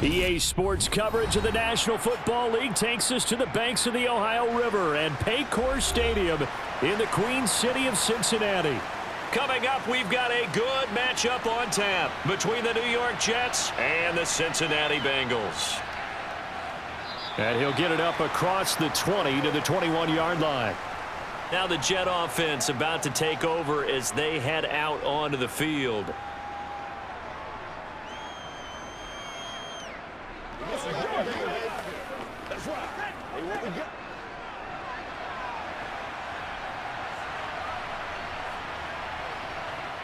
EA Sports coverage of the National Football League takes us to the banks of the Ohio River and Paycor Stadium in the Queen City of Cincinnati. Coming up, we've got a good matchup on tap between the New York Jets and the Cincinnati Bengals. And he'll get it up across the 20 to the 21-yard line. Now the Jet offense about to take over as they head out onto the field.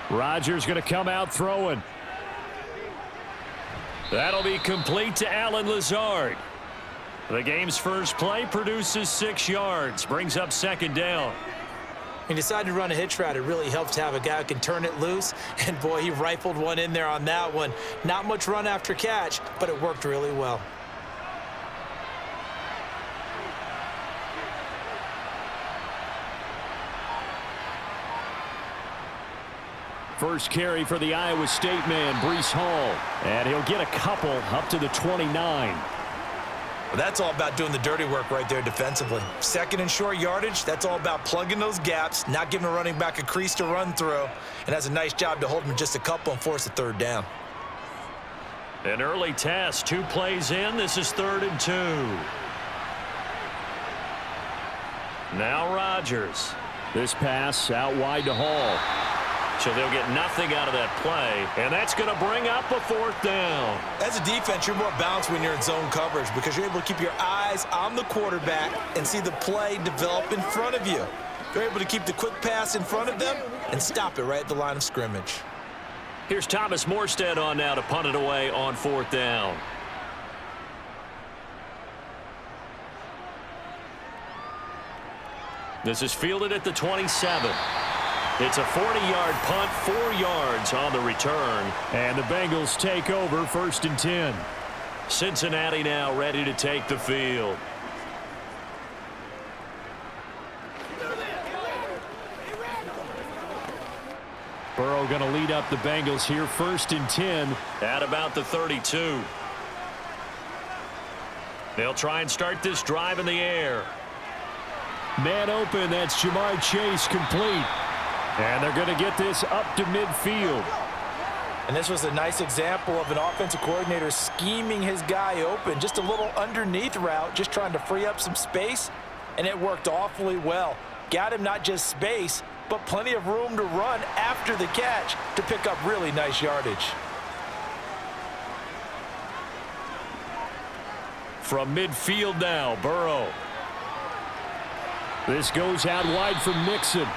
Rodgers going to come out throwing. That'll be complete to Allen Lazard. The game's first play produces 6 yards, brings up second down. He decided to run a hitch route. It really helps to have a guy who can turn it loose. And, boy, he rifled one in there on that one. Not much run after catch, but it worked really well. First carry for the Iowa State man, Breece Hall. And he'll get a couple up to the 29. Well, that's all about doing the dirty work right there defensively. Second and short yardage, that's all about plugging those gaps, not giving a running back a crease to run through, and has a nice job to hold him just a couple and force a third down. An early test, 2 plays in. This is 3rd and 2. Now Rodgers. This pass out wide to Hall. So they'll get nothing out of that play, and that's going to bring up a 4th down. As a defense, you're more balanced when you're in zone coverage because you're able to keep your eyes on the quarterback and see the play develop in front of you. You're able to keep the quick pass in front of them and stop it right at the line of scrimmage. Here's Thomas Morstead on now to punt it away on 4th down. This is fielded at the 27. It's a 40-yard punt, 4 yards on the return. And the Bengals take over 1st and 10. Cincinnati now ready to take the field. Burrow going to lead up the Bengals here, 1st and 10. At about the 32. They'll try and start this drive in the air. Man open, that's Jamar Chase complete. And they're going to get this up to midfield. And this was a nice example of an offensive coordinator scheming his guy open. Just a little underneath route, just trying to free up some space. And it worked awfully well. Got him not just space, but plenty of room to run after the catch to pick up really nice yardage. From midfield now, Burrow. This goes out wide for Mixon.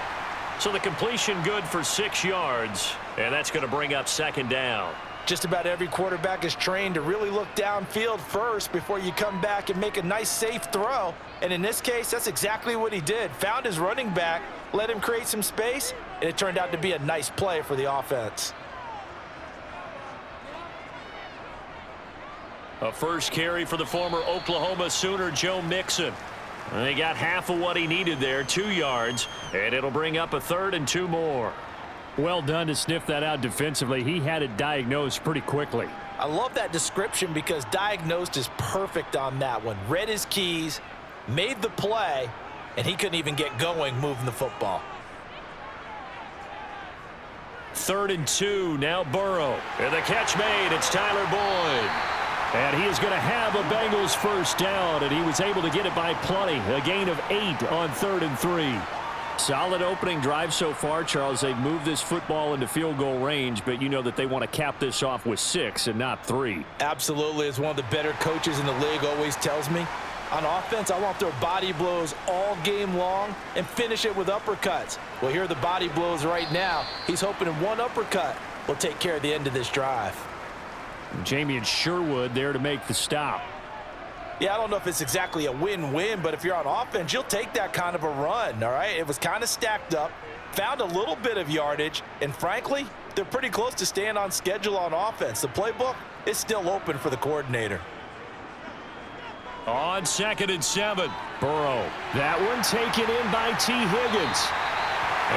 So the completion good for 6 yards, and that's going to bring up second down. Just about every quarterback is trained to really look downfield first before you come back and make a nice, safe throw. And in this case, that's exactly what he did. Found his running back, let him create some space, and it turned out to be a nice play for the offense. A first carry for the former Oklahoma Sooner, Joe Mixon. They got half of what he needed there, 2 yards, and it'll bring up a 3rd and 2 more. Well done to sniff that out defensively. He had it diagnosed pretty quickly. I love that description because diagnosed is perfect on that one. Read his keys, made the play, and he couldn't even get going moving the football. 3rd and 2, now Burrow. And the catch made, it's Tyler Boyd. And he is going to have a Bengals first down, and he was able to get it by plenty. A gain of 8 on 3rd and 3. Solid opening drive so far, Charles. They've moved this football into field goal range, but you know that they want to cap this off with 6 and not 3. Absolutely. As one of the better coaches in the league always tells me, on offense, I want their body blows all game long and finish it with uppercuts. Well, here are the body blows right now. He's hoping in one uppercut will take care of the end of this drive. Jamie Sherwood there to make the stop. Yeah, I don't know if it's exactly a win-win, but if you're on offense, you'll take that kind of a run, all right? It was kind of stacked up, found a little bit of yardage, and frankly, they're pretty close to staying on schedule on offense. The playbook is still open for the coordinator. On 2nd and 7. Burrow. That one taken in by T. Higgins.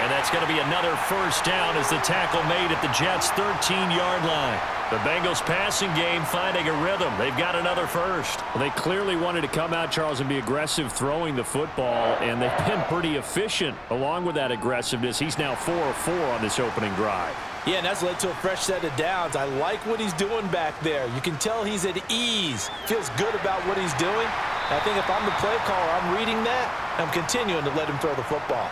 And that's going to be another first down as the tackle made at the Jets' 13-yard line. The Bengals passing game finding a rhythm. They've got another first. Well, they clearly wanted to come out, Charles, and be aggressive throwing the football, and they've been pretty efficient along with that aggressiveness. He's now 4 of 4 on this opening drive. Yeah, and that's led to a fresh set of downs. I like what he's doing back there. You can tell he's at ease. Feels good about what he's doing. And I think if I'm the play caller, I'm reading that. I'm continuing to let him throw the football.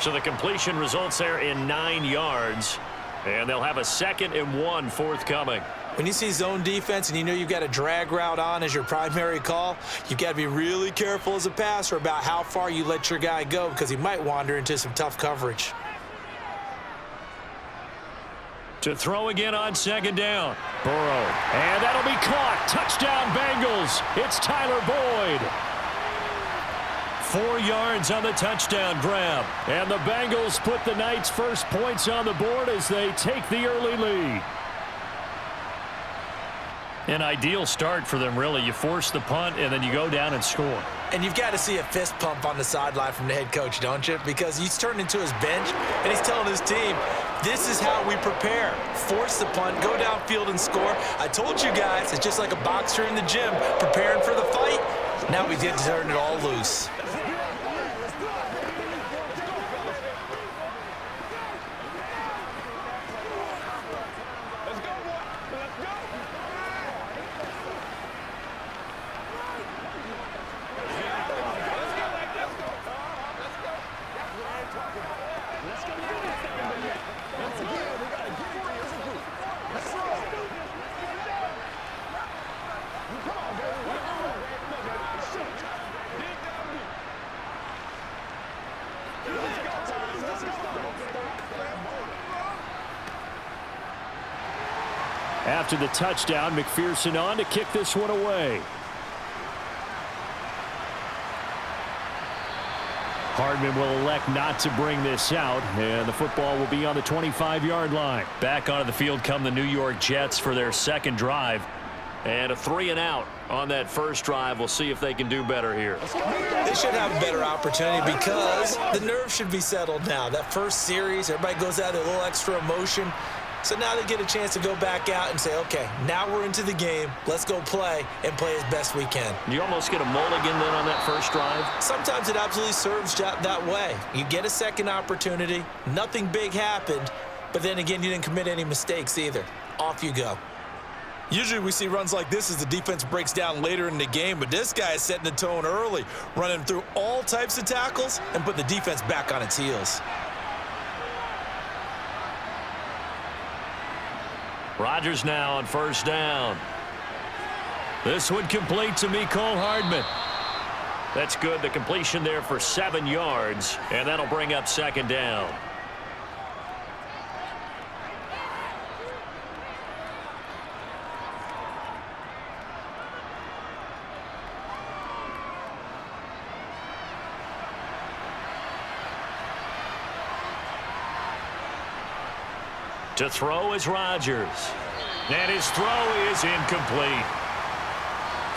So the completion results there in 9 yards. And they'll have a 2nd and 1 forthcoming. When you see zone defense and you know you've got a drag route on as your primary call, you've got to be really careful as a passer about how far you let your guy go because he might wander into some tough coverage. To throw again on 2nd down. Burrow. And that'll be caught. Touchdown, Bengals. It's Tyler Boyd. 4 yards on the touchdown grab. And the Bengals put the Knights' first points on the board as they take the early lead. An ideal start for them, really. You force the punt, and then you go down and score. And you've got to see a fist pump on the sideline from the head coach, don't you? Because he's turned into his bench, and he's telling his team, this is how we prepare. Force the punt, go downfield and score. I told you guys, it's just like a boxer in the gym preparing for the fight. Now we get to turn it all loose. After the touchdown, McPherson on to kick this one away. Hardman will elect not to bring this out, and the football will be on the 25-yard line. Back onto the field come the New York Jets for their 2nd drive. And a 3-and-out on that first drive. We'll see if they can do better here. They should have a better opportunity because the nerves should be settled now. That first series, everybody goes out with a little extra emotion. So now they get a chance to go back out and say, okay, now we're into the game. Let's go play and play as best we can. You almost get a mulligan then on that first drive? Sometimes it absolutely serves that way. You get a second opportunity. Nothing big happened. But then again, you didn't commit any mistakes either. Off you go. Usually we see runs like this as the defense breaks down later in the game, but this guy is setting the tone early, running through all types of tackles and put the defense back on its heels. Rodgers now on first down. This one complete to Mecole Hardman. That's good. The completion there for 7 yards, and that'll bring up 2nd down. To throw is Rodgers. And his throw is incomplete.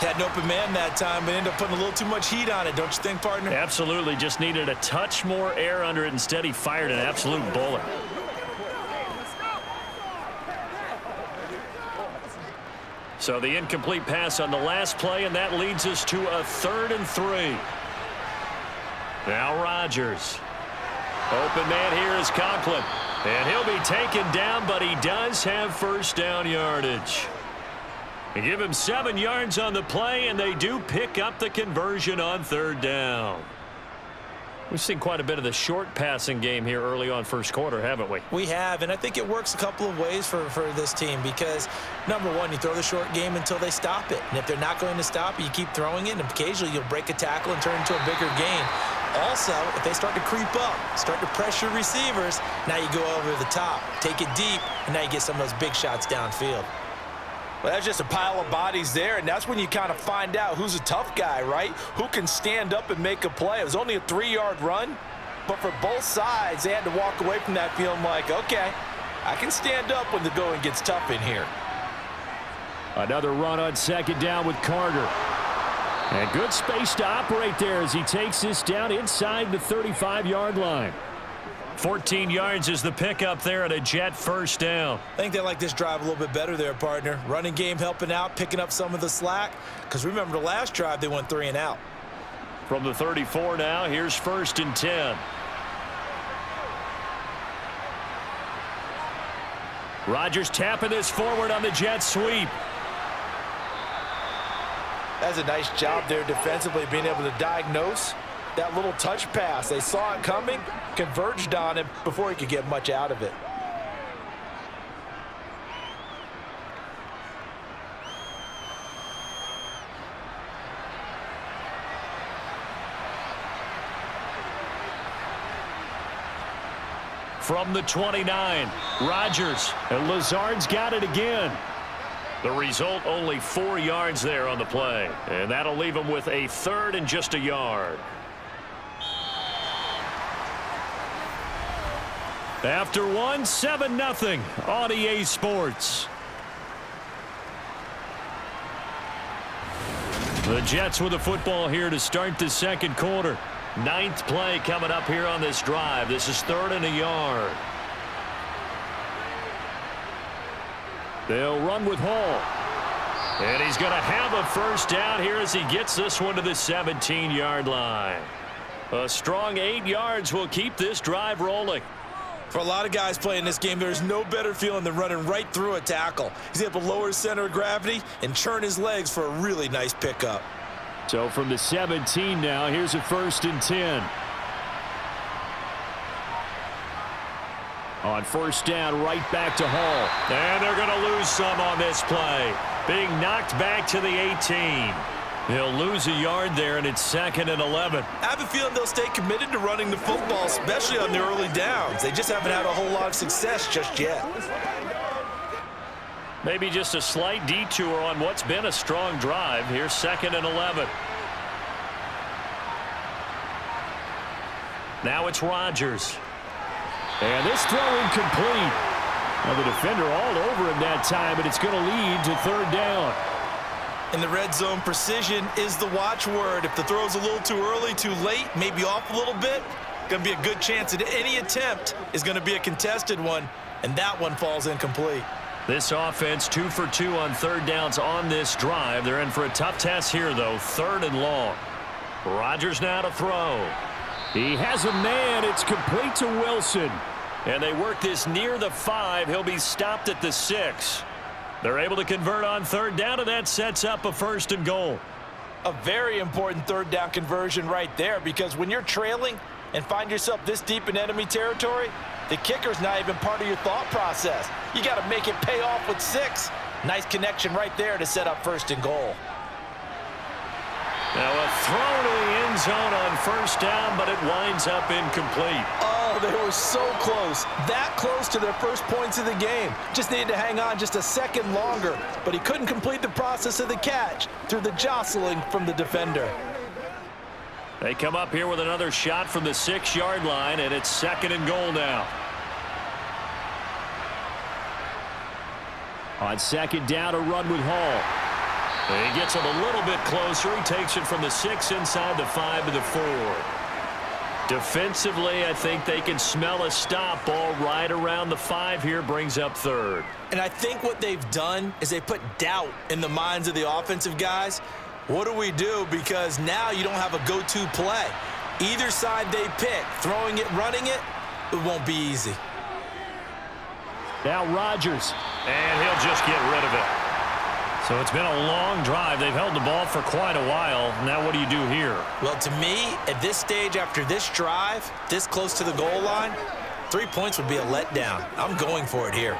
Had an open man that time, but ended up putting a little too much heat on it, don't you think, partner? Absolutely. Just needed a touch more air under it. Instead, he fired an absolute bullet. So the incomplete pass on the last play, and that leads us to a 3rd and 3. Now Rodgers. Open man here is Conklin. And he'll be taken down, but he does have first down yardage. They give him 7 yards on the play, and they do pick up the conversion on 3rd down. We've seen quite a bit of the short passing game here early on first quarter, haven't we? We have, and I think it works a couple of ways for this team because, number one, you throw the short game until they stop it. And if they're not going to stop it, you keep throwing it, and occasionally you'll break a tackle and turn into a bigger gain. Also, if they start to creep up, start to pressure receivers, now you go over the top, take it deep, and now you get some of those big shots downfield. Well, that's just a pile of bodies there, and that's when you kind of find out who's a tough guy, right? Who can stand up and make a play. It was only a 3-yard run, but for both sides, they had to walk away from that feeling like, okay, I can stand up when the going gets tough in here. Another run on 2nd down with Carter. And good space to operate there as he takes this down inside the 35-yard line. 14 yards is the pickup there, and a Jet first down. I think they like this drive a little bit better there, partner. Running game helping out, picking up some of the slack. Because remember, the last drive, they went 3 and out. From the 34 now, here's 1st and 10. Rodgers tapping this forward on the jet sweep. That's a nice job there defensively, being able to diagnose that little touch pass. They saw it coming, converged on him before he could get much out of it. From the 29, Rodgers, and Lazard's got it again. The result, only 4 yards there on the play, and that'll leave him with a 3rd and just a yard. After one, 7-0 on EA Sports. The Jets with the football here to start the second quarter. 9th play coming up here on this drive. This is 3rd and a yard. They'll run with Hall. And he's going to have a first down here as he gets this one to the 17-yard line. A strong 8 yards will keep this drive rolling. For a lot of guys playing this game, there's no better feeling than running right through a tackle. He's able to lower his center of gravity and churn his legs for a really nice pickup. So from the 17 now, here's a 1st and 10. On 1st down, right back to Hall. And they're going to lose some on this play. Being knocked back to the 18. They'll lose a yard there, and it's 2nd and 11. I have a feeling they'll stay committed to running the football, especially on the early downs. They just haven't had a whole lot of success just yet. Maybe just a slight detour on what's been a strong drive. Here's 2nd and 11. Now it's Rodgers. And this throw incomplete. Now the defender all over him that time, but it's going to lead to 3rd down. In the red zone, precision is the watchword. If the throw's a little too early, too late, maybe off a little bit, going to be a good chance that any attempt is going to be a contested one, and that one falls incomplete. This offense 2 for 2 on 3rd downs on this drive. They're in for a tough test here, though. 3rd and long. Rodgers now to throw. He has a man. It's complete to Wilson. And they work this near the 5. He'll be stopped at the 6. They're able to convert on 3rd down, and that sets up a 1st and goal. A very important 3rd down conversion right there, because when you're trailing and find yourself this deep in enemy territory, the kicker's not even part of your thought process. You got to make it pay off with 6. Nice connection right there to set up 1st and goal. Now a throw to the end zone on 1st down, but it winds up incomplete. Oh, they were so close. That close to their first points of the game. Just needed to hang on just a second longer, but he couldn't complete the process of the catch through the jostling from the defender. They come up here with another shot from the 6-yard line, and it's 2nd and goal now. On 2nd down, a run with Hall. He gets him a little bit closer. He takes it from the 6 inside the 5 to the 4. Defensively, I think they can smell a stop. Ball right around the 5 here, brings up 3rd. And I think what they've done is they put doubt in the minds of the offensive guys. What do we do? Because now you don't have a go-to play. Either side they pick, throwing it, running it, it won't be easy. Now Rodgers. And he'll just get rid of it. So it's been a long drive. They've held the ball for quite a while. Now what do you do here? Well, to me, at this stage after this drive, this close to the goal line, 3 points would be a letdown. I'm going for it here.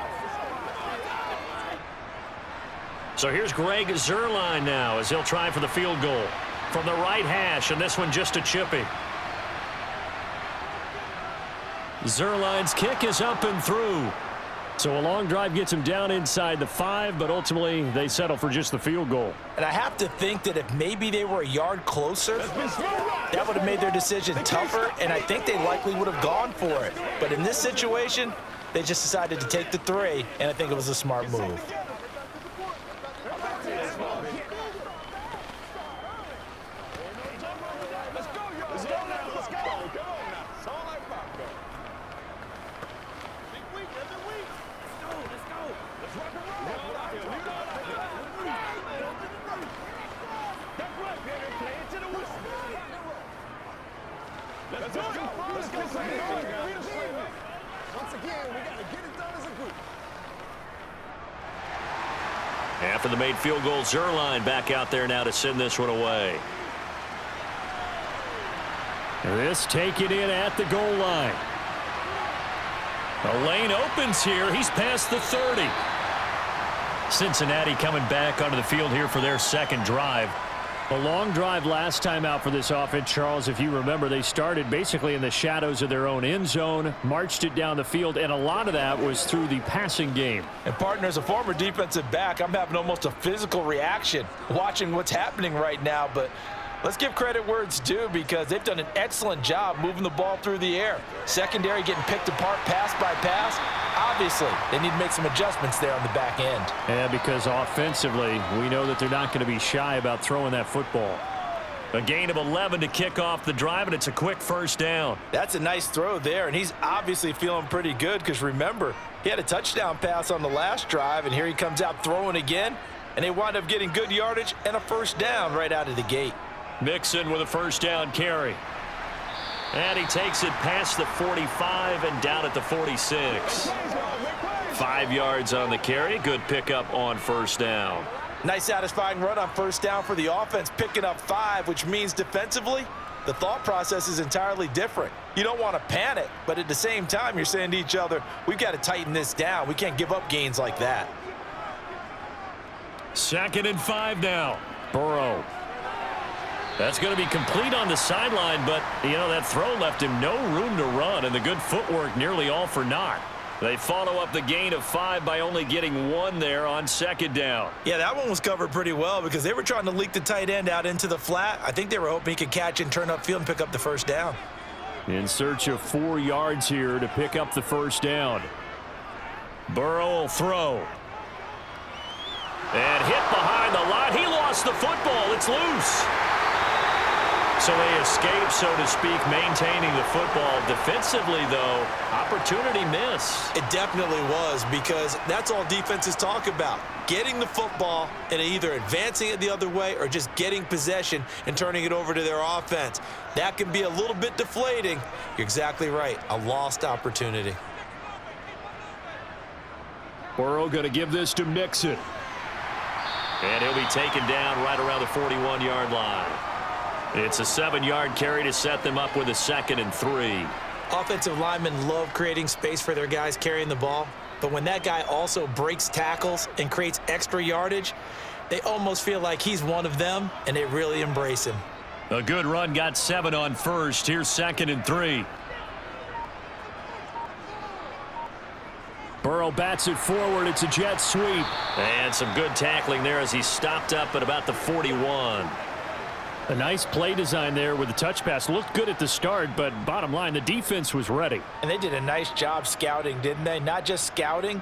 So here's Greg Zuerlein now as he'll try for the field goal from the right hash, and this one just a chippy. Zuerlein's kick is up and through. So a long drive gets him down inside the 5, but ultimately they settle for just the field goal. And I have to think that if maybe they were a yard closer, that would have made their decision tougher, and I think they likely would have gone for it. But in this situation, they just decided to take the 3, and I think it was a smart move. After the made field goal, Zerline back out there now to send this one away. This taken in at the goal line. The lane opens here. He's past the 30. Cincinnati coming back onto the field here for their second drive. A long drive last time out for this offense, Charles. If you remember, they started basically in the shadows of their own end zone, marched it down the field, and a lot of that was through the passing game. And partner, as a former defensive back, I'm having almost a physical reaction watching what's happening right now. But let's give credit where it's due, because they've done an excellent job moving the ball through the air. Secondary getting picked apart pass by pass. Obviously, they need to make some adjustments there on the back end. Yeah, because offensively, we know that they're not going to be shy about throwing that football. A gain of 11 to kick off the drive, and it's a quick first down. That's a nice throw there, and he's obviously feeling pretty good, because remember, he had a touchdown pass on the last drive, and here he comes out throwing again, and they wind up getting good yardage and a first down right out of the gate. Mixon with a first down carry. And he takes it past the 45 and down at the 46. 5 yards on the carry. Good pickup on first down. Nice satisfying run on first down for the offense, picking up 5, which means defensively, the thought process is entirely different. You don't want to panic, but at the same time, you're saying to each other, we've got to tighten this down. We can't give up gains like that. 2nd and 5 now. Burrow. That's going to be complete on the sideline, but, you know, that throw left him no room to run, and the good footwork nearly all for naught. They follow up the gain of 5 by only getting 1 there on 2nd down. Yeah, that one was covered pretty well, because they were trying to leak the tight end out into the flat. I think they were hoping he could catch and turn upfield and pick up the first down. In search of 4 yards here to pick up the first down. Burrow will throw. And hit behind the line. He lost the football. It's loose. So they escape, so to speak, maintaining the football. Defensively, though, opportunity miss. It definitely was, because that's all defenses talk about. Getting the football and either advancing it the other way or just getting possession and turning it over to their offense. That can be a little bit deflating. You're exactly right. A lost opportunity. Burrow going to give this to Mixon. And he'll be taken down right around the 41-yard line. It's a 7-yard carry to set them up with a 2nd and 3. Offensive linemen love creating space for their guys carrying the ball, but when that guy also breaks tackles and creates extra yardage, they almost feel like he's one of them, and they really embrace him. A good run, got 7 on first. Here's 2nd and 3. Burrow bats it forward. It's a jet sweep. And some good tackling there as he stopped up at about the 41. A nice play design there with the touch pass. Looked good at the start, but bottom line, the defense was ready. And they did a nice job scouting, didn't they? Not just scouting,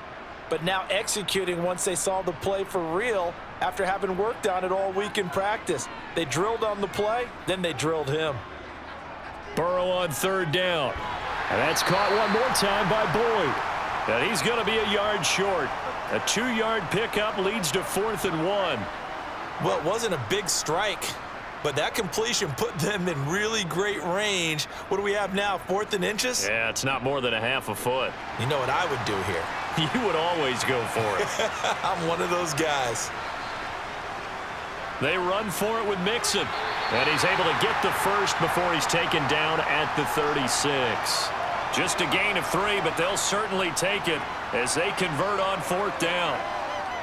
but now executing once they saw the play for real after having worked on it all week in practice. They drilled on the play, then they drilled him. Burrow on 3rd down. And that's caught one more time by Boyd. And he's going to be a yard short. A 2-yard pickup leads to 4th and 1. Well, it wasn't a big strike, but that completion put them in really great range. What do we have now, 4th and inches? Yeah, it's not more than a half a foot. You know what I would do here? You would always go for it. I'm one of those guys. They run for it with Mixon. And he's able to get the first before he's taken down at the 36. Just a gain of 3, but they'll certainly take it as they convert on 4th down.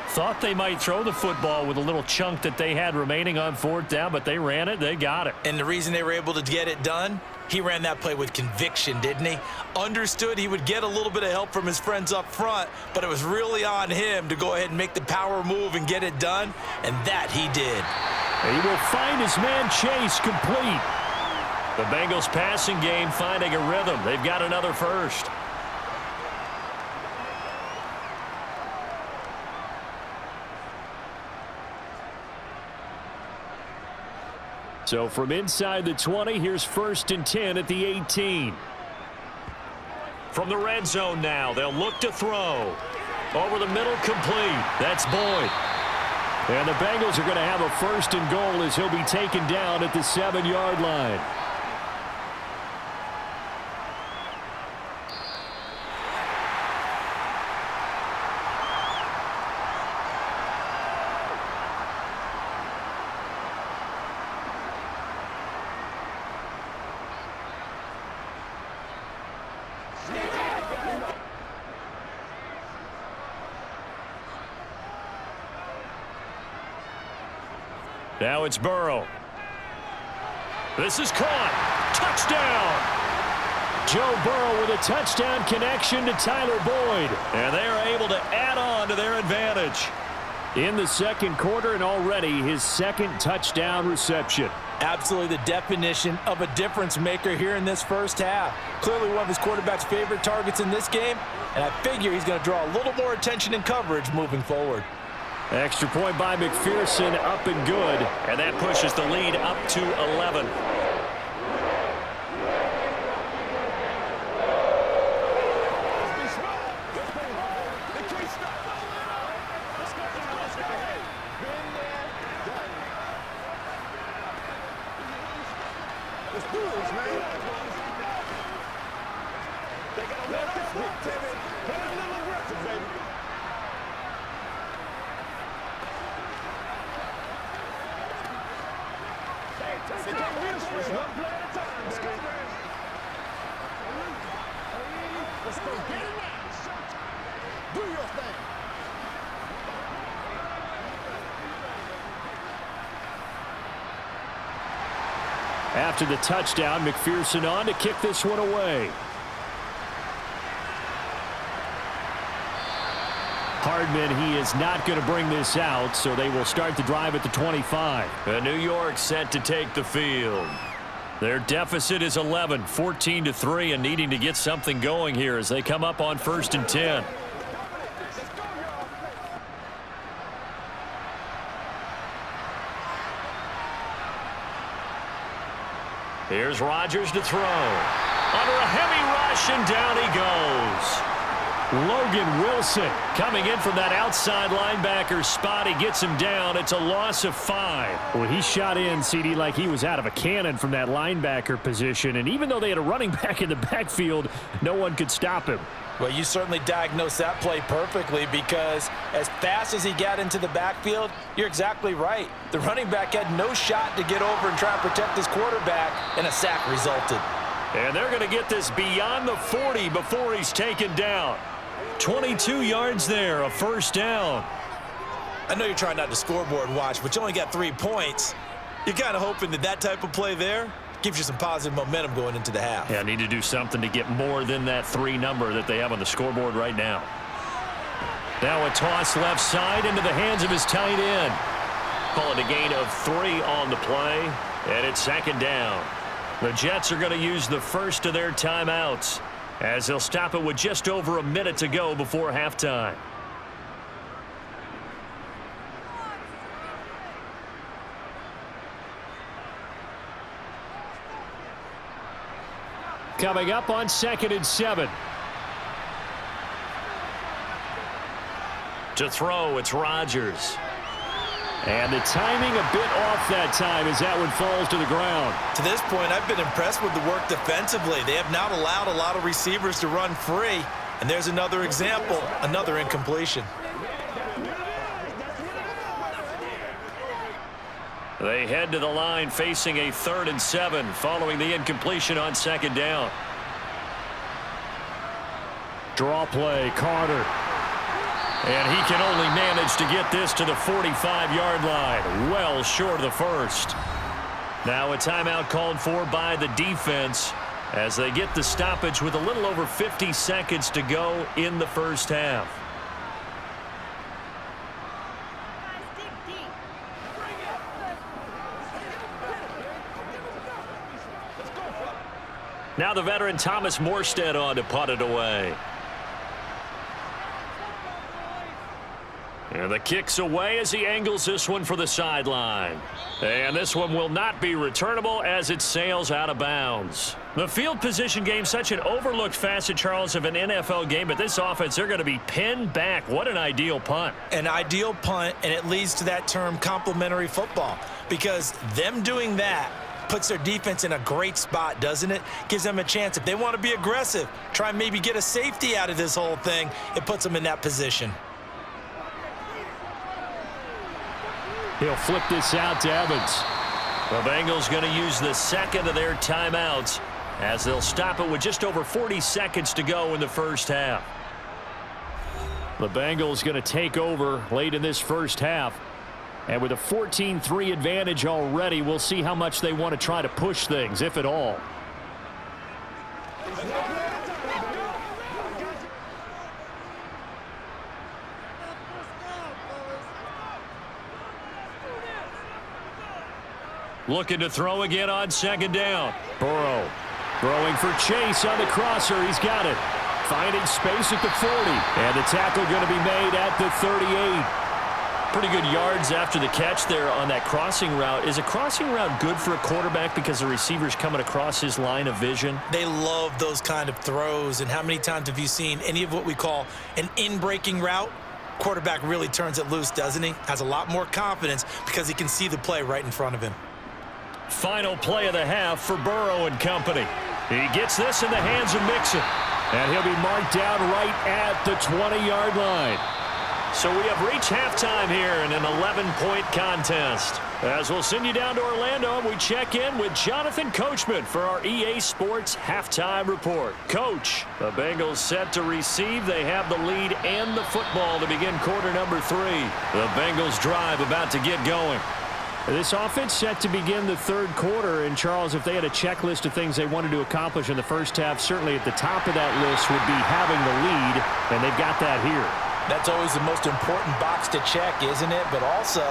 Thought they might throw the football with a little chunk that they had remaining on 4th down, but they ran it. They got it. And the reason they were able to get it done, he ran that play with conviction, didn't he? Understood he would get a little bit of help from his friends up front, but it was really on him to go ahead and make the power move and get it done, and that he did. He will find his man Chase complete. The Bengals passing game finding a rhythm. They've got another first. So from inside the 20, here's 1st and 10 at the 18. From the red zone now, they'll look to throw. Over the middle, complete. That's Boyd. And the Bengals are going to have a 1st and goal as he'll be taken down at the 7-yard line. Now it's Burrow. This is caught. Touchdown. Joe Burrow with a touchdown connection to Tyler Boyd. And they are able to add on to their advantage. In the second quarter, and already his second touchdown reception. Absolutely the definition of a difference maker here in this first half. Clearly one of his quarterback's favorite targets in this game, and I figure he's going to draw a little more attention and coverage moving forward. Extra point by McPherson, up and good. And that pushes the lead up to 11. After the touchdown, McPherson on to kick this one away. Hardman, he is not going to bring this out, so they will start the drive at the 25. And New York set to take the field. Their deficit is 11, 14-3, and needing to get something going here as they come up on 1st and 10. Here's Rodgers to throw. Under a heavy rush, and down he goes. Logan Wilson coming in from that outside linebacker spot. He gets him down. It's a loss of 5. Well, he shot in, CD, like he was out of a cannon from that linebacker position. And even though they had a running back in the backfield, no one could stop him. Well, you certainly diagnosed that play perfectly because as fast as he got into the backfield, you're exactly right. The running back had no shot to get over and try and protect his quarterback, and a sack resulted. And they're going to get this beyond the 40 before he's taken down. 22 yards there, a first down. I know you're trying not to scoreboard watch, but you only got 3 points. You're kind of hoping that that type of play there gives you some positive momentum going into the half. Yeah, need to do something to get more than that 3 number that they have on the scoreboard right now. Now a toss left side into the hands of his tight end. Call it a gain of 3 on the play, and it's 2nd down. The Jets are going to use the first of their timeouts as they'll stop it with just over a minute to go before halftime. Coming up on 2nd and 7. To throw, it's Rodgers. And the timing a bit off that time as that one falls to the ground. To this point, I've been impressed with the work defensively. They have not allowed a lot of receivers to run free. And there's another example, another incompletion. They head to the line facing a 3rd and 7 following the incompletion on 2nd down. Draw play, Carter. And he can only manage to get this to the 45-yard line, well short of the first. Now a timeout called for by the defense as they get the stoppage with a little over 50 seconds to go in the first half. Now the veteran Thomas Morstead on to punt it away. And the kick's away as he angles this one for the sideline. And this one will not be returnable as it sails out of bounds. The field position game, such an overlooked facet, Charles, of an NFL game, but this offense, they're going to be pinned back. What an ideal punt. An ideal punt, and it leads to that term complementary football, because them doing that puts their defense in a great spot, doesn't it? Gives them a chance. If they want to be aggressive, try and maybe get a safety out of this whole thing, it puts them in that position. He'll flip this out to Evans. The Bengals going to use the second of their timeouts as they'll stop it with just over 40 seconds to go in the first half. The Bengals going to take over late in this first half And with a 14-3 advantage already, we'll see how much they want to try to push things, if at all. Looking to throw again on second down. Burrow throwing for Chase on the crosser. He's got it. Finding space at the 40. And the tackle going to be made at the 38. Pretty good yards after the catch there on that crossing route. Is a crossing route good for a quarterback because the receiver's coming across his line of vision? They love those kind of throws. And how many times have you seen any of what we call an in-breaking route? Quarterback really turns it loose, doesn't he? Has a lot more confidence because he can see the play right in front of him. Final play of the half for Burrow and company. He gets this in the hands of Mixon. And he'll be marked down right at the 20-yard line. So we have reached halftime here in an 11-point contest. As we'll send you down to Orlando, we check in with Jonathan Coachman for our EA Sports Halftime Report. Coach, the Bengals set to receive. They have the lead and the football to begin quarter number 3. The Bengals drive about to get going. This offense set to begin the third quarter. And, Charles, if they had a checklist of things they wanted to accomplish in the first half, certainly at the top of that list would be having the lead, and they've got that here. That's always the most important box to check, isn't it? But also,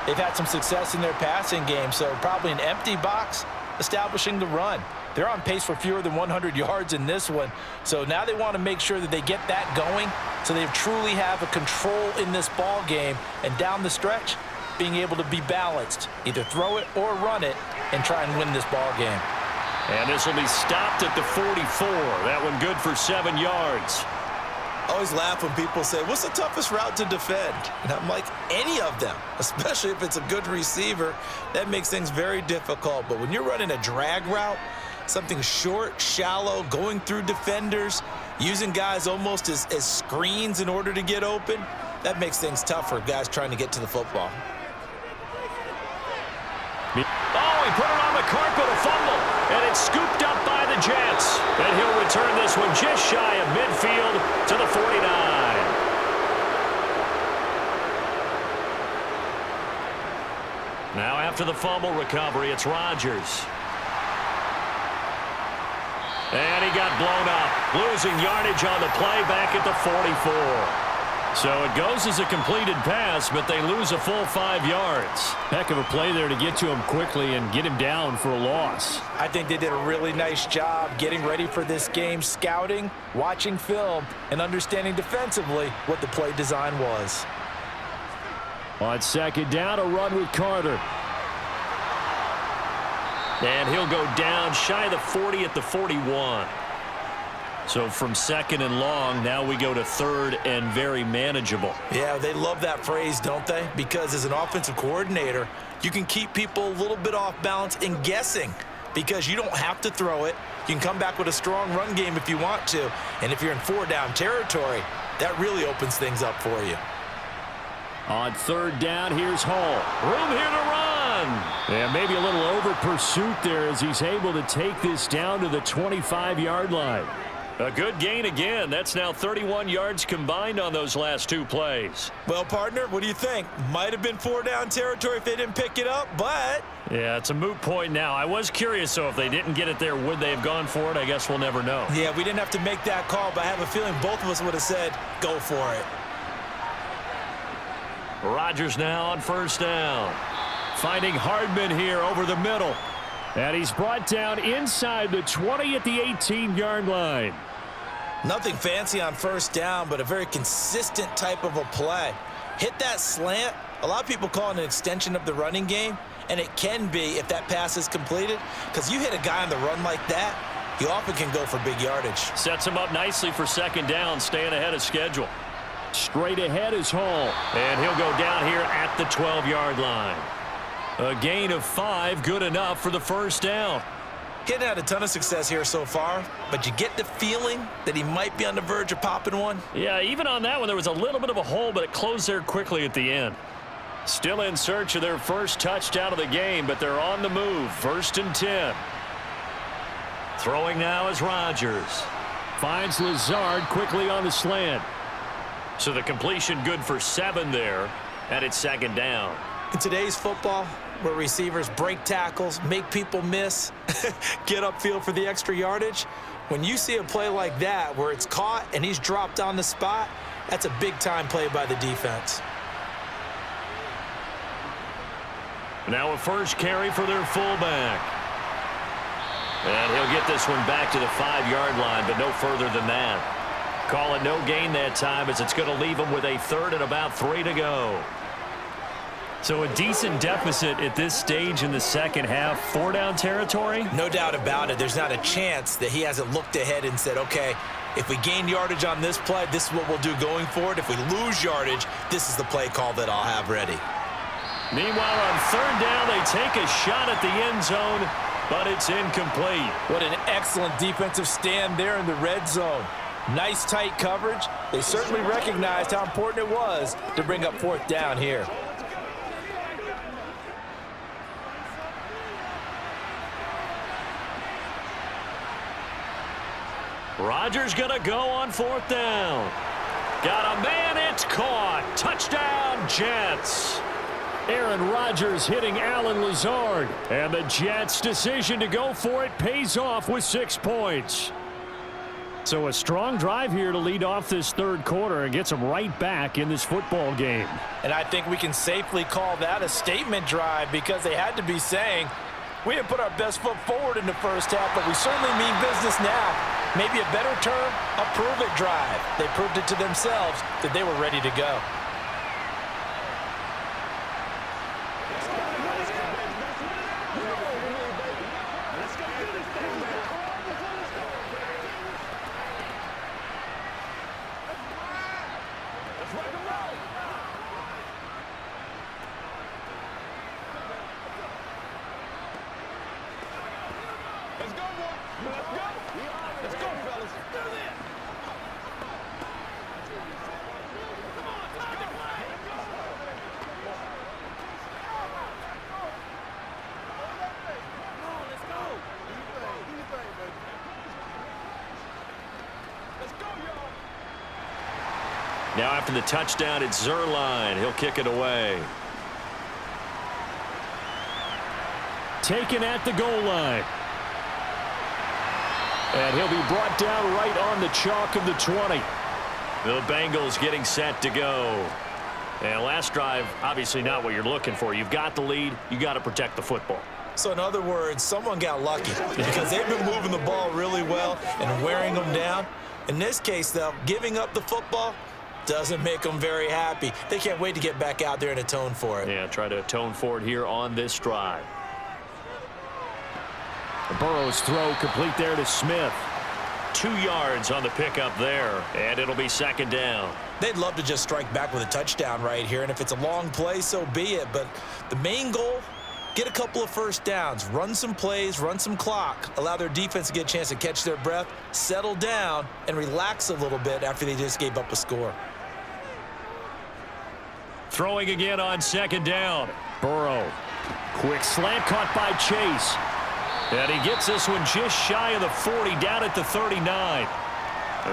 they've had some success in their passing game, so probably an empty box establishing the run. They're on pace for fewer than 100 yards in this one, so now they want to make sure that they get that going so they truly have a control in this ball game, and down the stretch, being able to be balanced, either throw it or run it, and try and win this ball game. And this will be stopped at the 44. That one good for 7 yards. I always laugh when people say, what's the toughest route to defend? And I'm like, any of them, especially if it's a good receiver. That makes things very difficult. But when you're running a drag route, something short, shallow, going through defenders, using guys almost as screens in order to get open, that makes things tough for guys trying to get to the football. Oh, he put it on the carpet, a fumble, and it's scooped up by the Jets. And he'll return this one just shy of midfield to the 49. Now after the fumble recovery, it's Rodgers. And he got blown up, losing yardage on the play back at the 44. So it goes as a completed pass, but they lose a full 5 yards. Heck of a play there to get to him quickly and get him down for a loss. I think they did a really nice job getting ready for this game, scouting, watching film, and understanding defensively what the play design was. On second down, a run with Carter. And he'll go down shy of the 40 at the 41. So from second and long, now we go to third and very manageable. Yeah, they love that phrase, don't they? Because as an offensive coordinator, you can keep people a little bit off balance and guessing because you don't have to throw it. You can come back with a strong run game if you want to. And if you're in 4-down territory, that really opens things up for you. On third down, here's Hall. Room here to run. And maybe a little over pursuit there as he's able to take this down to the 25-yard line. A good gain again. That's now 31 yards combined on those last 2 plays. Well, partner, what do you think? Might have been 4-down territory if they didn't pick it up, but... Yeah, it's a moot point now. I was curious, so if they didn't get it there, would they have gone for it? I guess we'll never know. Yeah, we didn't have to make that call, but I have a feeling both of us would have said, go for it. Rodgers now on first down. Finding Hardman here over the middle. And he's brought down inside the 20 at the 18-yard line. Nothing fancy on first down, but a very consistent type of a play. Hit that slant. A lot of people call it an extension of the running game, and it can be if that pass is completed, because you hit a guy on the run like that, he often can go for big yardage. Sets him up nicely for second down, staying ahead of schedule. Straight ahead is Hall. And he'll go down here at the 12-yard line. A gain of 5, good enough for the first down. He hadn't had a ton of success here so far, but you get the feeling that he might be on the verge of popping one. Yeah, even on that one, there was a little bit of a hole, but it closed there quickly at the end. Still in search of their first touchdown of the game, but they're on the move. 1st and 10. Throwing now is Rodgers. Finds Lazard quickly on the slant. So the completion good for 7 there, and it's second down. In today's football, where receivers break tackles, make people miss, get upfield for the extra yardage, when you see a play like that where it's caught and he's dropped on the spot, that's a big-time play by the defense. Now a first carry for their fullback. And he'll get this one back to the 5-yard line, but no further than that. Call it no gain that time as it's going to leave him with a 3rd and about 3 to go. So a decent deficit at this stage in the second half. 4-down territory? No doubt about it. There's not a chance that he hasn't looked ahead and said, okay, if we gain yardage on this play, this is what we'll do going forward. If we lose yardage, this is the play call that I'll have ready. Meanwhile, on 3rd down, they take a shot at the end zone, but it's incomplete. What an excellent defensive stand there in the red zone. Nice tight coverage. They certainly recognized how important it was to bring up 4th down here. Rodgers going to go on 4th down. Got a man, it's caught. Touchdown, Jets. Aaron Rodgers hitting Allen Lazard. And the Jets' decision to go for it pays off with 6 points. So a strong drive here to lead off this 3rd quarter and gets them right back in this football game. And I think we can safely call that a statement drive because they had to be saying, we didn't put our best foot forward in the first half, but we certainly mean business now. Maybe a better term, a prove-it drive. They proved it to themselves that they were ready to go. Now after the touchdown, it's Zerline. He'll kick it away. Taken at the goal line. And he'll be brought down right on the chalk of the 20. The Bengals getting set to go. And last drive, obviously not what you're looking for. You've got the lead. You got to protect the football. So in other words, someone got lucky because they've been moving the ball really well and wearing them down. In this case, though, giving up the football doesn't make them very happy. They can't wait to get back out there and atone for it. Yeah, try to atone for it here on this drive. Burrow's throw complete there to Smith. 2 yards on the pickup there, and it'll be 2nd down. They'd love to just strike back with a touchdown right here, and if it's a long play, so be it. But the main goal, get a couple of 1st downs, run some plays, run some clock, allow their defense to get a chance to catch their breath, settle down, and relax a little bit after they just gave up a score. Throwing again on 2nd down. Burrow. Quick slant caught by Chase. And he gets this one just shy of the 40, down at the 39.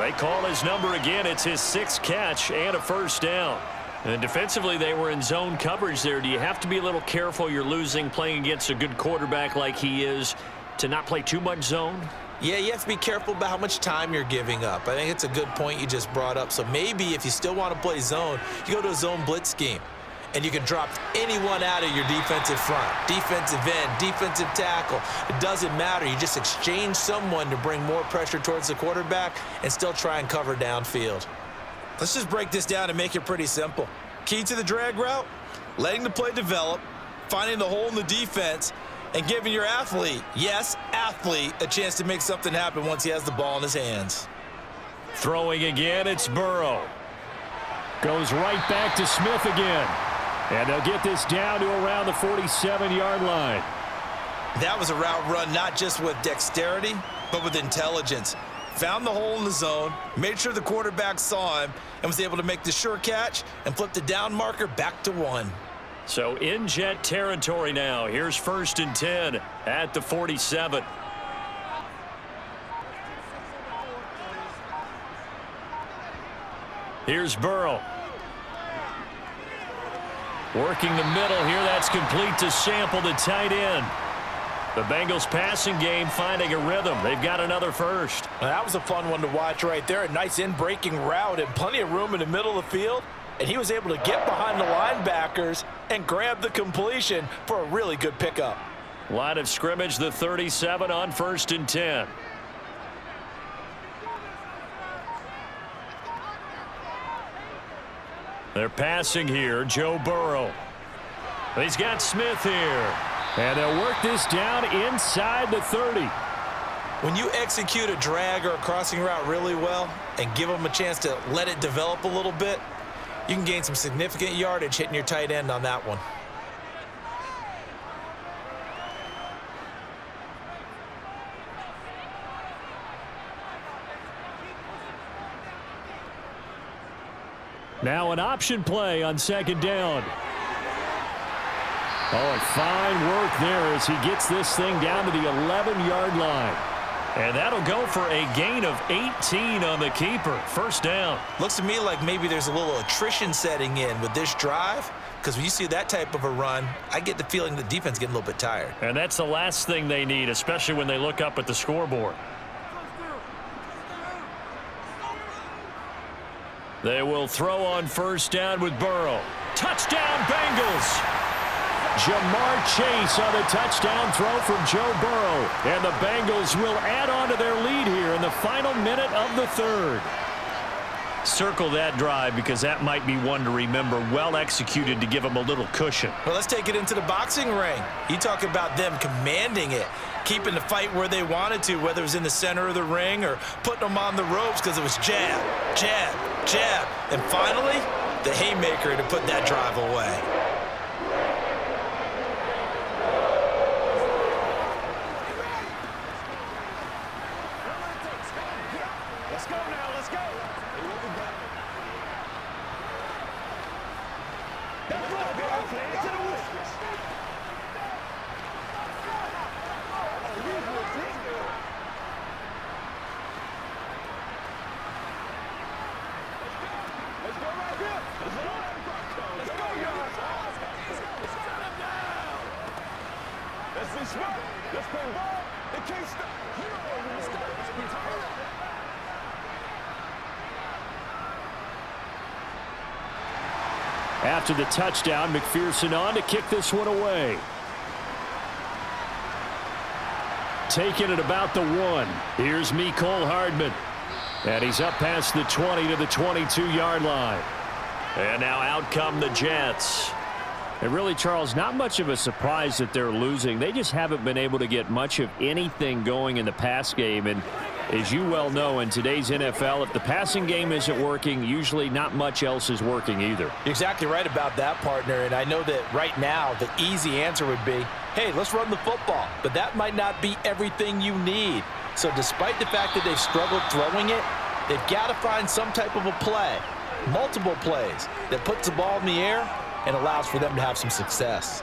They call his number again. It's his 6th catch and a 1st down. And defensively, they were in zone coverage there. Do you have to be a little careful? You're losing playing against a good quarterback like he is to not play too much zone? Yeah, you have to be careful about how much time you're giving up. I think it's a good point you just brought up. So maybe if you still want to play zone, you go to a zone blitz scheme. And you can drop anyone out of your defensive front, defensive end, defensive tackle. It doesn't matter. You just exchange someone to bring more pressure towards the quarterback and still try and cover downfield. Let's just break this down and make it pretty simple. Key to the drag route, letting the play develop, finding the hole in the defense, and giving your athlete, yes, athlete, a chance to make something happen once he has the ball in his hands. Throwing again, it's Burrow. Goes right back to Smith again. And they'll get this down to around the 47-yard line. That was a route run not just with dexterity, but with intelligence. Found the hole in the zone, made sure the quarterback saw him, and was able to make the sure catch and flip the down marker back to 1. So in Jet territory now. Here's 1st and 10 at the 47. Here's Burrow. Working the middle here. That's complete to Sample, the tight end. The Bengals passing game finding a rhythm. They've got another first. Well, that was a fun one to watch right there. A nice in-breaking route and plenty of room in the middle of the field. And he was able to get behind the linebackers and grab the completion for a really good pickup. Line of scrimmage, the 37 on 1st and 10. They're passing here. Joe Burrow. He's got Smith here. And they'll work this down inside the 30. When you execute a drag or a crossing route really well and give them a chance to let it develop a little bit, you can gain some significant yardage hitting your tight end on that one. Now an option play on 2nd down. Oh, and fine work there as he gets this thing down to the 11-yard line. And that'll go for a gain of 18 on the keeper. 1st down. Looks to me like maybe there's a little attrition setting in with this drive, because when you see that type of a run, I get the feeling the defense getting a little bit tired. And that's the last thing they need, especially when they look up at the scoreboard. They will throw on 1st down with Burrow. Touchdown, Bengals! Jamar Chase on the touchdown throw from Joe Burrow. And the Bengals will add on to their lead here in the final minute of the 3rd. Circle that drive because that might be one to remember. Well executed to give them a little cushion. Well, let's take it into the boxing ring. You talk about them commanding it, keeping the fight where they wanted to, whether it was in the center of the ring or putting them on the ropes because it was jab, jab, jab. And finally, the haymaker to put that drive away. Let's go now, let's go. After the touchdown, McPherson on to kick this one away. Taking it about the 1. Here's Mecole Hardman. And he's up past the 20 to the 22-yard line. And now out come the Jets. And really, Charles, not much of a surprise that they're losing. They just haven't been able to get much of anything going in the pass game. And as you well know, in today's NFL, if the passing game isn't working, usually not much else is working either. You're exactly right about that, partner. And I know that right now the easy answer would be, hey, let's run the football. But that might not be everything you need. So despite the fact that they've struggled throwing it, they've got to find some type of a play, multiple plays, that puts the ball in the air and allows for them to have some success.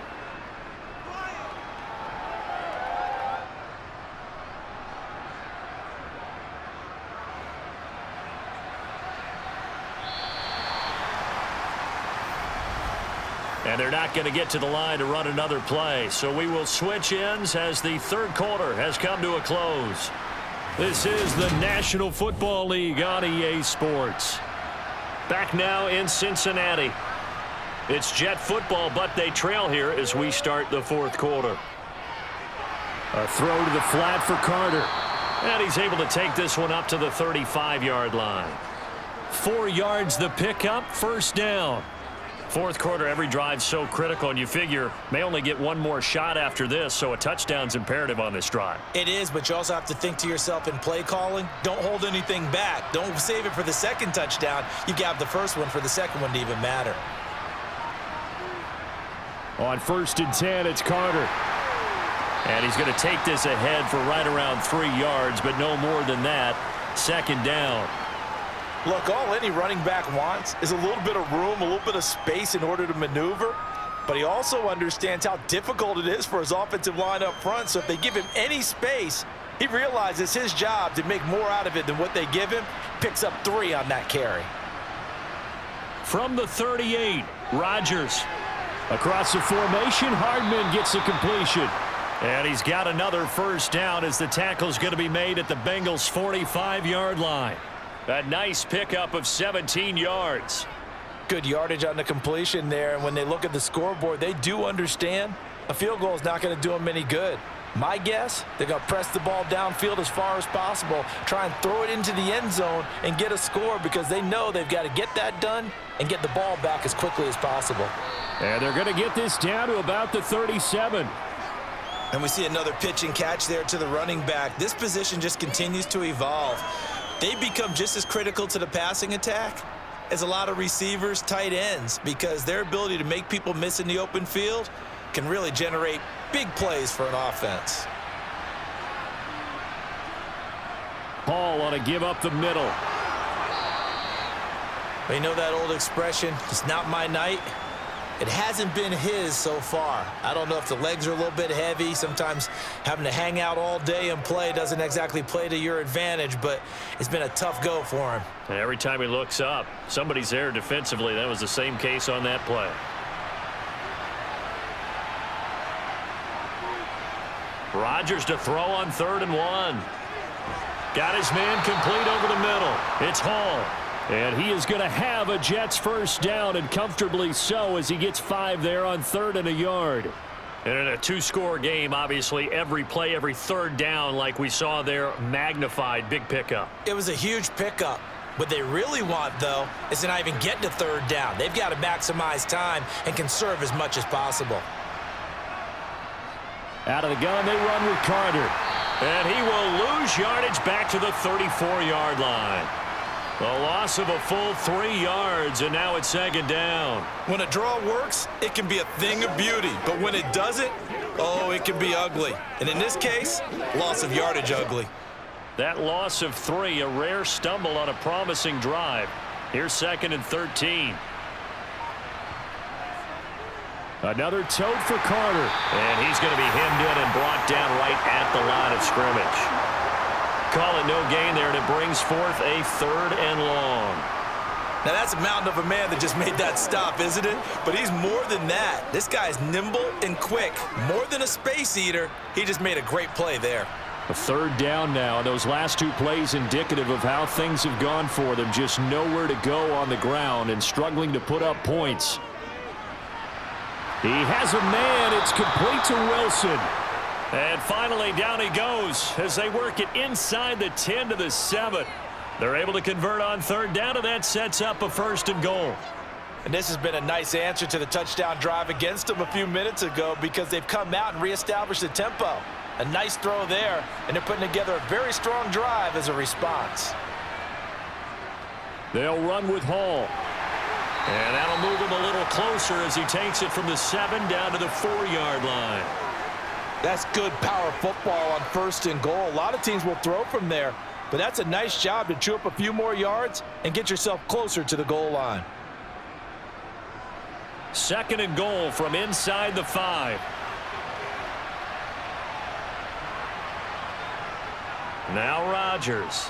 And they're not going to get to the line to run another play. So we will switch ends as the 3rd quarter has come to a close. This is the National Football League on EA Sports. Back now in Cincinnati. It's Jet football, but they trail here as we start the 4th quarter. A throw to the flat for Carter. And he's able to take this one up to the 35-yard line. 4 yards the pickup, 1st down. 4th quarter, every drive's so critical, and you figure may only get one more shot after this, so a touchdown's imperative on this drive. It is, but you also have to think to yourself in play calling, don't hold anything back. Don't save it for the 2nd touchdown. You got the 1st one for the 2nd one to even matter. On 1st and 10, it's Carter. And he's going to take this ahead for right around 3 yards, but no more than that. 2nd down. Look, all any running back wants is a little bit of room, a little bit of space in order to maneuver. But he also understands how difficult it is for his offensive line up front. So if they give him any space, he realizes his job to make more out of it than what they give him. Picks up 3 on that carry. From the 38, Rodgers. Across the formation, Hardman gets a completion. And he's got another first down as the tackle's going to be made at the Bengals' 45-yard line. A nice pickup of 17 yards. Good yardage on the completion there, and when they look at the scoreboard, they do understand a field goal is not going to do them any good. My guess, they're going to press the ball downfield as far as possible, try and throw it into the end zone and get a score because they know they've got to get that done and get the ball back as quickly as possible. And they're going to get this down to about the 37. And we see another pitch and catch there to the running back. This position just continues to evolve. They become just as critical to the passing attack as a lot of receivers, tight ends, because their ability to make people miss in the open field can really generate big plays for an offense. Paul on a give up the middle. You know that old expression, it's not my night? It hasn't been his so far. I don't know if the legs are a little bit heavy. Sometimes having to hang out all day and play doesn't exactly play to your advantage, but it's been a tough go for him. Every time he looks up, somebody's there defensively. That was the same case on that play. Rodgers to throw on 3rd and 1. Got his man complete over the middle. It's Hall. And he is going to have a Jets first down, and comfortably so, as he gets 5 there on 3rd and a yard. And in a 2-score game, obviously, every play, every 3rd down, like we saw there, magnified. Big pickup. It was a huge pickup. What they really want, though, is to not even get to 3rd down. They've got to maximize time and conserve as much as possible. Out of the gun, they run with Carter. And he will lose yardage back to the 34-yard line. A loss of a full 3 yards, and now it's 2nd down. When a draw works, it can be a thing of beauty. But when it doesn't, oh, it can be ugly. And in this case, loss of yardage ugly. That loss of 3, a rare stumble on a promising drive. Here's 2nd and 13. Another tote for Carter. And he's going to be hemmed in and brought down right at the line of scrimmage. Call it no gain there, and it brings forth a 3rd and long. Now, that's a mountain of a man that just made that stop, isn't it? But he's more than that. This guy's nimble and quick. More than a space eater, he just made a great play there. A 3rd down now, and those last 2 plays indicative of how things have gone for them. Just nowhere to go on the ground and struggling to put up points. He has a man. It's complete to Wilson. And finally, down he goes as they work it inside the 10 to the 7. They're able to convert on 3rd down, and that sets up a 1st and goal. And this has been a nice answer to the touchdown drive against them a few minutes ago because they've come out and reestablished the tempo. A nice throw there, and they're putting together a very strong drive as a response. They'll run with Hall. And that'll move him a little closer as he takes it from the 7 down to the 4-yard line. That's good power football on 1st and goal. A lot of teams will throw from there, but that's a nice job to chew up a few more yards and get yourself closer to the goal line. 2nd and goal from inside the 5. Now Rodgers.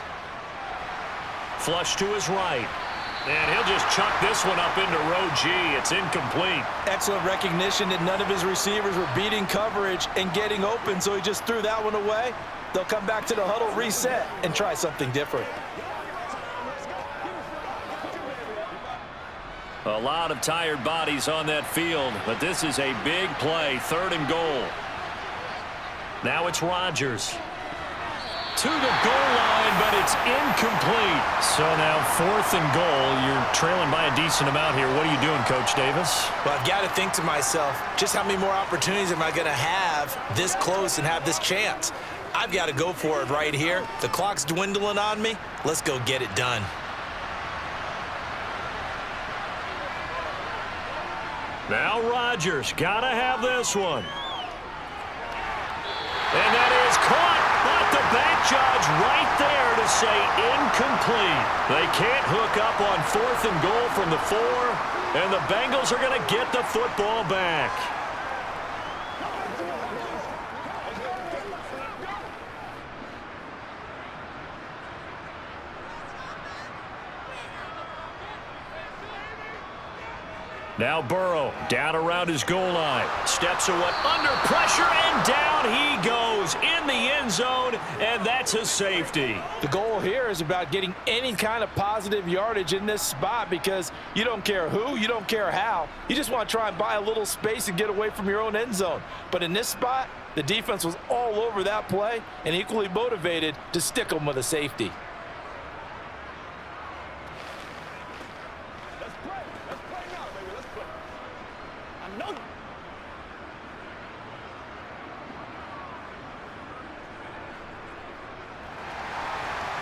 Flush to his right. And he'll just chuck this one up into row G. It's incomplete. Excellent recognition that none of his receivers were beating coverage and getting open, so he just threw that one away. They'll come back to the huddle, reset, and try something different. A lot of tired bodies on that field, but this is a big play. 3rd and goal. Now it's Rodgers. To the goal line, but it's incomplete. So now 4th and goal. You're trailing by a decent amount here. What are you doing, Coach Davis? Well, I've got to think to myself, just how many more opportunities am I going to have this close and have this chance? I've got to go for it right here. The clock's dwindling on me. Let's go get it done. Now Rodgers. Got to have this one. And that is caught. But the back judge right there to say incomplete. They can't hook up on 4th and goal from the 4, and the Bengals are going to get the football back. Now Burrow down around his goal line. Steps away under pressure, and down he goes in the end zone, and that's a safety. The goal here is about getting any kind of positive yardage in this spot because you don't care who, you don't care how. You just want to try and buy a little space and get away from your own end zone. But in this spot, the defense was all over that play and equally motivated to stick them with a safety.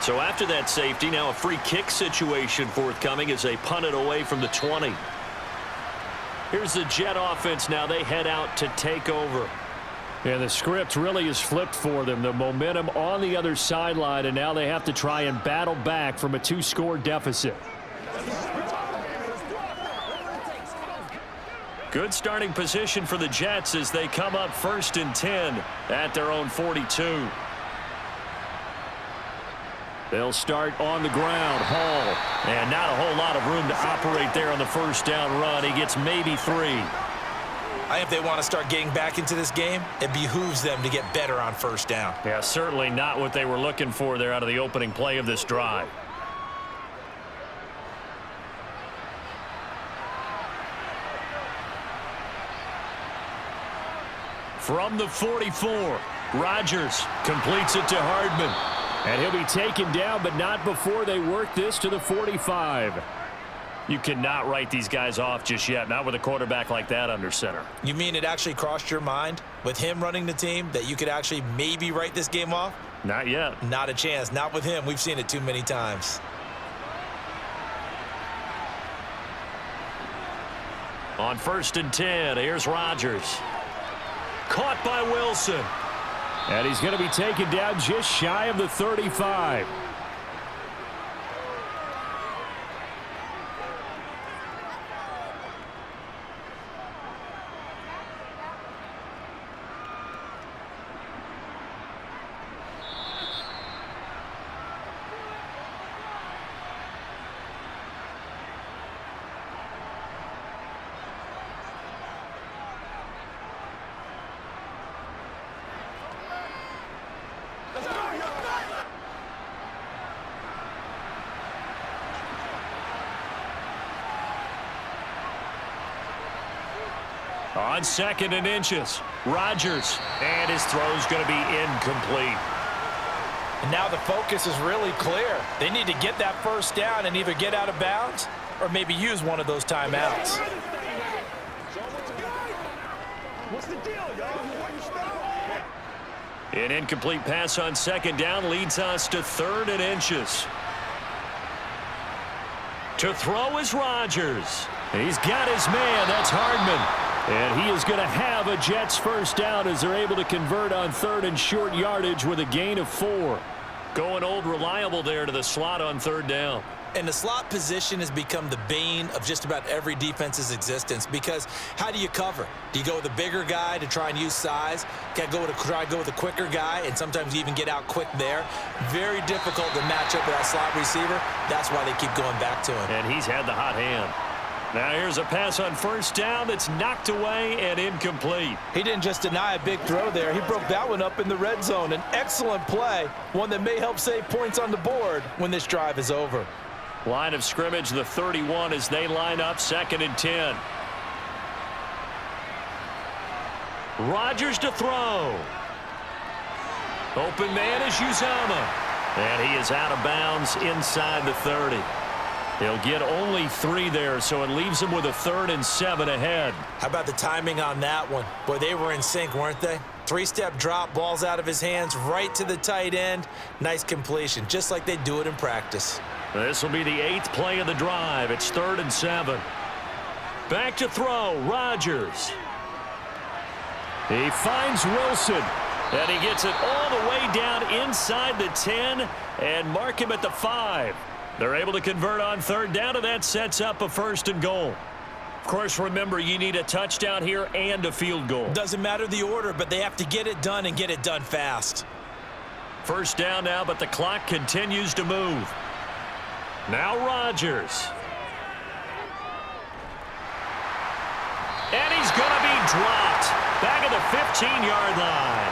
So after that safety, now a free kick situation forthcoming as they punt it away from the 20. Here's the Jet offense now. They head out to take over. And the script really is flipped for them. The momentum on the other sideline, and now they have to try and battle back from a 2-score deficit. Good starting position for the Jets as they come up 1st and 10 at their own 42. They'll start on the ground. Hall. And not a whole lot of room to operate there on the first down run. He gets maybe 3. I think if they want to start getting back into this game, it behooves them to get better on first down. Yeah, certainly not what they were looking for there out of the opening play of this drive. From the 44, Rodgers completes it to Hardman. And he'll be taken down, but not before they work this to the 45. You cannot write these guys off just yet, not with a quarterback like that under center. You mean it actually crossed your mind with him running the team that you could actually maybe write this game off? Not yet. Not a chance. Not with him. We've seen it too many times. On 1st and 10, here's Rodgers. Caught by Wilson. And he's going to be taken down just shy of the 35. On 2nd and inches, Rodgers, and his throw's going to be incomplete. And now the focus is really clear. They need to get that first down and either get out of bounds or maybe use one of those timeouts. What's the deal, y'all? An incomplete pass on 2nd down leads us to 3rd and inches. To throw is Rodgers. He's got his man. That's Hardman. And he is going to have a Jets first down as they're able to convert on 3rd and short yardage with a gain of 4. Going old reliable there to the slot on 3rd down. And the slot position has become the bane of just about every defense's existence because how do you cover? Do you go with a bigger guy to try and use size? Try to go with a quicker guy, and sometimes you even get out quick there. Very difficult to match up with that slot receiver. That's why they keep going back to him. And he's had the hot hand. Now here's a pass on 1st down that's knocked away and incomplete. He didn't just deny a big throw there. He broke that one up in the red zone. An excellent play, one that may help save points on the board when this drive is over. Line of scrimmage, the 31 as they line up 2nd and 10. Rodgers to throw. Open man is Uzomah. And he is out of bounds inside the 30. He'll get only 3 there, so it leaves him with a 3rd and 7 ahead. How about the timing on that one? Boy, they were in sync, weren't they? 3-step drop, balls out of his hands, right to the tight end. Nice completion, just like they do it in practice. This will be the 8th play of the drive. It's 3rd and 7. Back to throw, Rodgers. He finds Wilson. And he gets it all the way down inside the 10 and mark him at the 5. They're able to convert on 3rd down, and that sets up a 1st and goal. Of course, remember, you need a touchdown here and a field goal. Doesn't matter the order, but they have to get it done and get it done fast. 1st down now, but the clock continues to move. Now Rodgers. dropped. Back at the 15-yard line.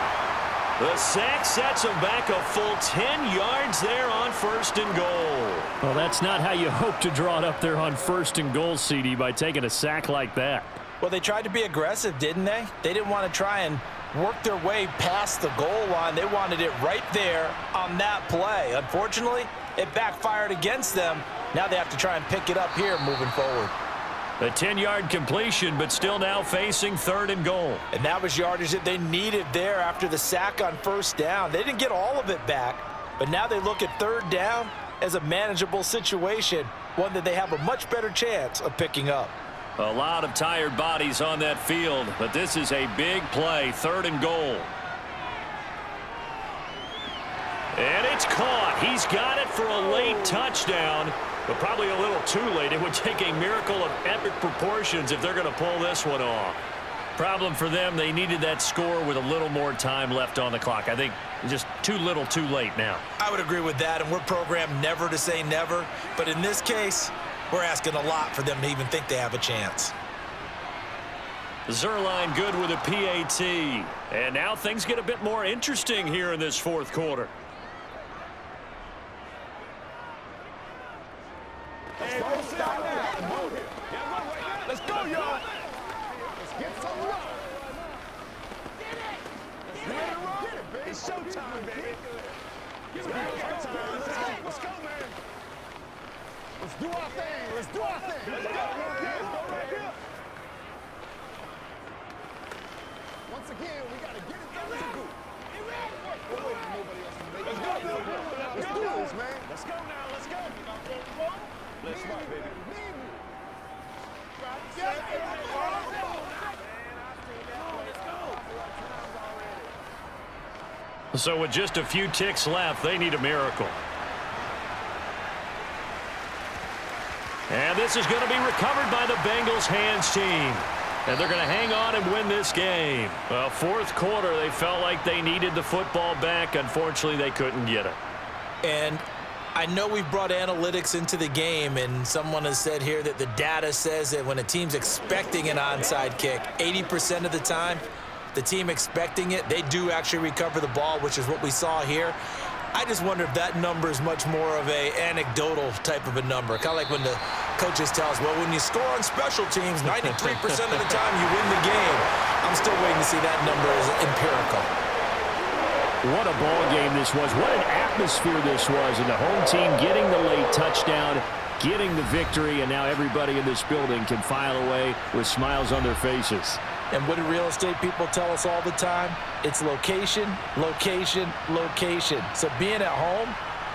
The sack sets him back a full 10 yards there on 1st and goal. Well, that's not how you hope to draw it up there on 1st and goal, CD, by taking a sack like that. Well, they tried to be aggressive, didn't they? They didn't want to try and work their way past the goal line. They wanted it right there on that play. Unfortunately, it backfired against them. Now they have to try and pick it up here moving forward. A 10-yard completion, but still now facing 3rd and goal. And that was yardage that they needed there after the sack on 1st down. They didn't get all of it back, but now they look at 3rd down as a manageable situation, one that they have a much better chance of picking up. A lot of tired bodies on that field, but this is a big play, 3rd and goal. And it's caught. He's got it for a late touchdown, but probably a little too late. It would take a miracle of epic proportions if they're going to pull this one off. Problem for them, they needed that score with a little more time left on the clock. I think just too little too late now. I would agree with that, and we're programmed never to say never. But in this case, we're asking a lot for them to even think they have a chance. Zerline good with a PAT. And now things get a bit more interesting here in this 4th quarter. Let's go, y'all. Let's get some love. It's showtime, baby. Let's go, man. Let's do our thing. Let's do our thing. Let's go right here. Once again, we got to get it done. Let's go. Let's do this, man. Let's go now. Let's go. Let's rock, baby. So with just a few ticks left, they need a miracle. And this is going to be recovered by the Bengals hands team. And they're going to hang on and win this game. Well, 4th quarter, they felt like they needed the football back. Unfortunately, they couldn't get it. And I know we've brought analytics into the game, and someone has said here that the data says that when a team's expecting an onside kick, 80% of the time, the team expecting it, they do actually recover the ball, which is what we saw here. I just wonder if that number is much more of a anecdotal type of a number. Kind of like when the coaches tell us, well, when you score on special teams, 93% of the time you win the game. I'm still waiting to see that number as empirical. What a ball game this was. What an atmosphere this was. And the home team getting the late touchdown, getting the victory, and now everybody in this building can file away with smiles on their faces. And what do real estate people tell us all the time? It's location, location, location. So being at home,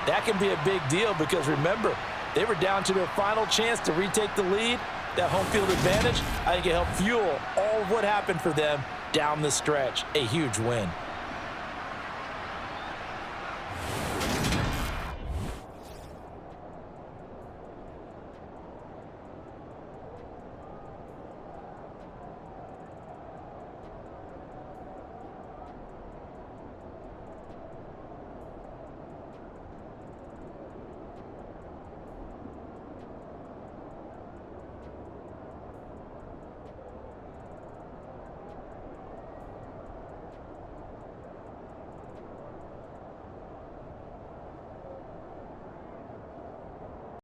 that can be a big deal because remember, they were down to their final chance to retake the lead. That home field advantage, I think it helped fuel all of what happened for them down the stretch. A huge win.